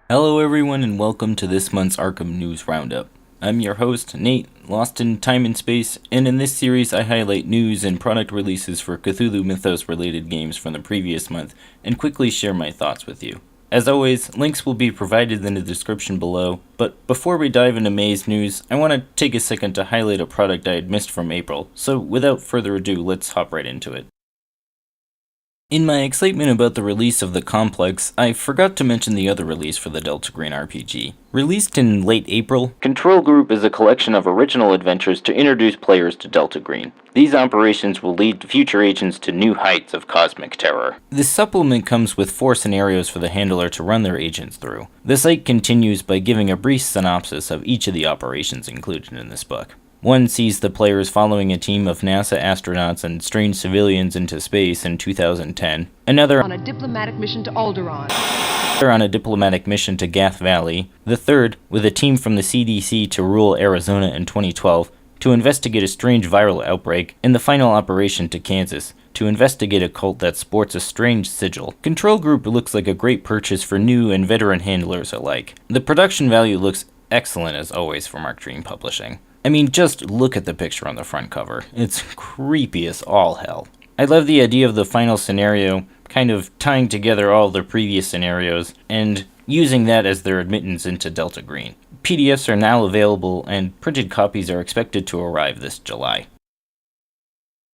Hello everyone and welcome to this month's Arkham News Roundup. I'm your host, Nate, lost in time and space, and in this series I highlight news and product releases for Cthulhu Mythos related games from the previous month and quickly share my thoughts with you. As always, links will be provided in the description below, but before we dive into May's news, I want to take a second to highlight a product I had missed from April, so without further ado, let's hop right into it. In my excitement about the release of the Complex, I forgot to mention the other release for the Delta Green RPG. Released in late April, Control Group is a collection of original adventures to introduce players to Delta Green. These operations will lead future agents to new heights of cosmic terror. This supplement comes with 4 scenarios for the handler to run their agents through. The site continues by giving a brief synopsis of each of the operations included in this book. One sees the players following a team of NASA astronauts and strange civilians into space in 2010. Another on a diplomatic mission to Alderaan. On a diplomatic mission to Gath Valley. The third, with a team from the CDC to rural Arizona in 2012 to investigate a strange viral outbreak. And the final operation to Kansas to investigate a cult that sports a strange sigil. Control Group looks like a great purchase for new and veteran handlers alike. The production value looks excellent as always from Arc Dream Publishing. I mean, just look at the picture on the front cover. It's creepy as all hell. I love the idea of the final scenario, kind of tying together all the previous scenarios, and using that as their admittance into Delta Green. PDFs are now available, and printed copies are expected to arrive this July.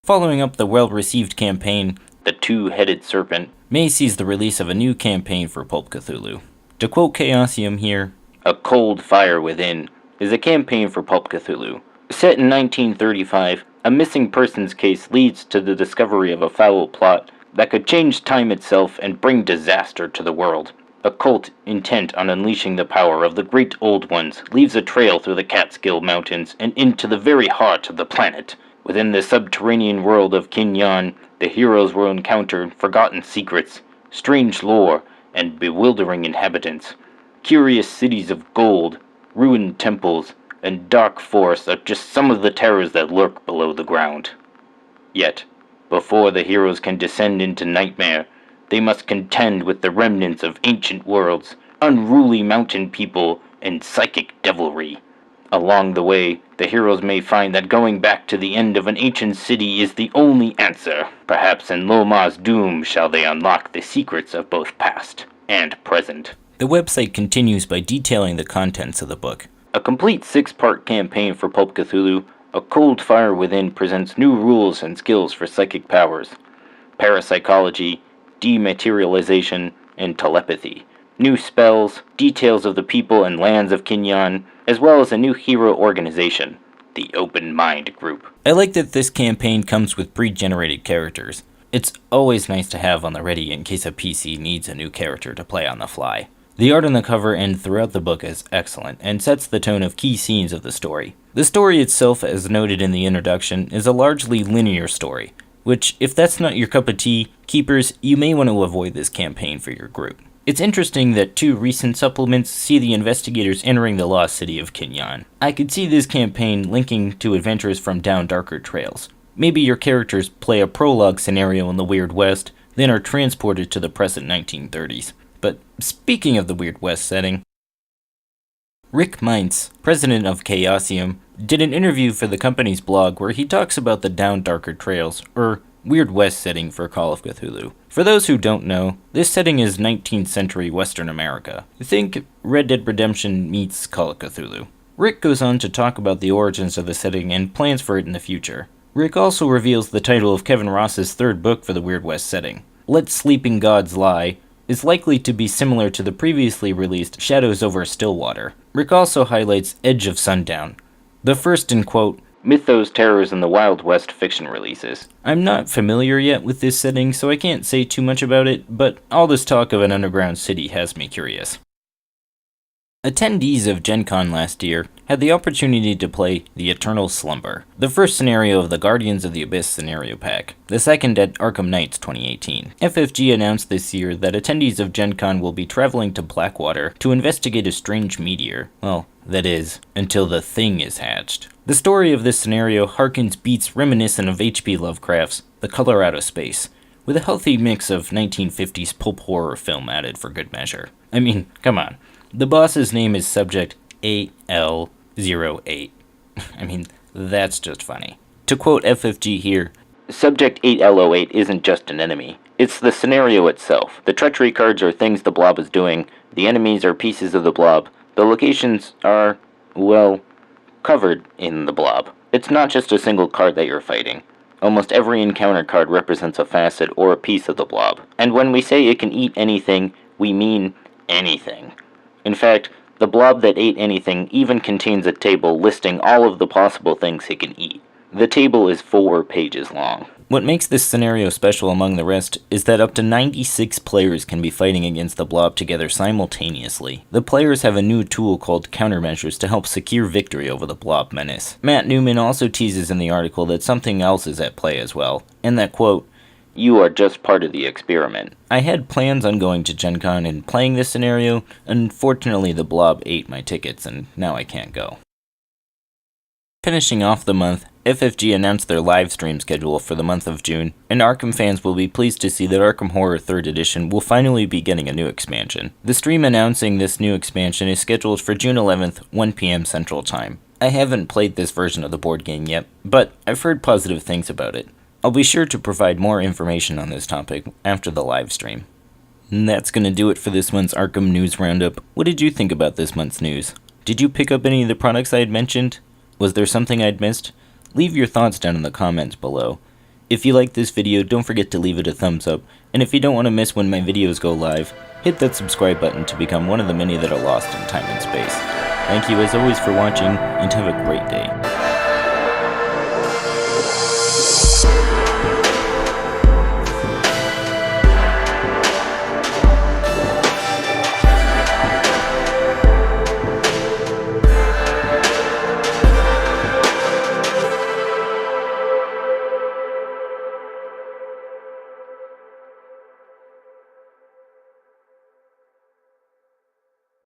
Following up the well-received campaign, The Two-Headed Serpent, May sees the release of a new campaign for Pulp Cthulhu. To quote Chaosium here, "A Cold Fire Within is a campaign for Pulp Cthulhu. Set in 1935, a missing persons case leads to the discovery of a foul plot that could change time itself and bring disaster to the world. A cult intent on unleashing the power of the great old ones leaves a trail through the Catskill Mountains and into the very heart of the planet. Within the subterranean world of Kinyan, the heroes will encounter forgotten secrets, strange lore, and bewildering inhabitants. Curious cities of gold, ruined temples, and dark forests are just some of the terrors that lurk below the ground. Yet, before the heroes can descend into nightmare, they must contend with the remnants of ancient worlds, unruly mountain people, and psychic devilry. Along the way, the heroes may find that going back to the end of an ancient city is the only answer. Perhaps in Loma's doom shall they unlock the secrets of both past and present." The website continues by detailing the contents of the book. A complete 6-part campaign for Pulp Cthulhu, A Cold Fire Within presents new rules and skills for psychic powers, parapsychology, dematerialization, and telepathy. New spells, details of the people and lands of Kinyan, as well as a new hero organization, the Open Mind Group. I like that this campaign comes with pre-generated characters. It's always nice to have on the ready in case a PC needs a new character to play on the fly. The art on the cover and throughout the book is excellent and sets the tone of key scenes of the story. The story itself, as noted in the introduction, is a largely linear story, which, if that's not your cup of tea, keepers, you may want to avoid this campaign for your group. It's interesting that 2 recent supplements see the investigators entering the lost city of Kinyan. I could see this campaign linking to adventures from down darker trails. Maybe your characters play a prologue scenario in the Weird West, then are transported to the present 1930s. But speaking of the Weird West setting, Rick Meints, president of Chaosium, did an interview for the company's blog where he talks about the down darker trails, or Weird West setting for Call of Cthulhu. For those who don't know, this setting is 19th century Western America. Think Red Dead Redemption meets Call of Cthulhu. Rick goes on to talk about the origins of the setting and plans for it in the future. Rick also reveals the title of Kevin Ross's 3rd book for the Weird West setting, Let Sleeping Gods Lie, is likely to be similar to the previously released Shadows over Stillwater. Rick also highlights Edge of Sundown, the first in, quote, Mythos Terrors in the Wild West fiction releases. I'm not familiar yet with this setting, so I can't say too much about it, but all this talk of an underground city has me curious. Attendees of GenCon last year had the opportunity to play The Eternal Slumber, the first scenario of the Guardians of the Abyss scenario pack, the second at Arkham Nights 2018. FFG announced this year that attendees of GenCon will be traveling to Blackwater to investigate a strange meteor. Well, that is, until the Thing is hatched. The story of this scenario harkens beats reminiscent of H.P. Lovecraft's The Color Out of Space, with a healthy mix of 1950s pulp horror film added for good measure. I mean, come on. The boss's name is Subject 8L08. I mean, that's just funny. To quote FFG here, Subject 8L08 isn't just an enemy. It's the scenario itself. The treachery cards are things the blob is doing, the enemies are pieces of the blob, the locations are, well, covered in the blob. It's not just a single card that you're fighting. Almost every encounter card represents a facet or a piece of the blob. And when we say it can eat anything, we mean anything. In fact, the blob that ate anything even contains a table listing all of the possible things it can eat. The table is 4 pages long. What makes this scenario special among the rest is that up to 96 players can be fighting against the blob together simultaneously. The players have a new tool called countermeasures to help secure victory over the blob menace. Matt Newman also teases in the article that something else is at play as well, and that, quote, "You are just part of the experiment." I had plans on going to GenCon and playing this scenario. Unfortunately, the blob ate my tickets, and now I can't go. Finishing off the month, FFG announced their live stream schedule for the month of June, and Arkham fans will be pleased to see that Arkham Horror 3rd Edition will finally be getting a new expansion. The stream announcing this new expansion is scheduled for June 11th, 1 p.m. Central Time. I haven't played this version of the board game yet, but I've heard positive things about it. I'll be sure to provide more information on this topic after the live stream. And that's gonna do it for this month's Arkham News Roundup. What did you think about this month's news? Did you pick up any of the products I had mentioned? Was there something I'd missed? Leave your thoughts down in the comments below. If you liked this video, don't forget to leave it a thumbs up, and if you don't want to miss when my videos go live, hit that subscribe button to become one of the many that are lost in time and space. Thank you as always for watching, and have a great day.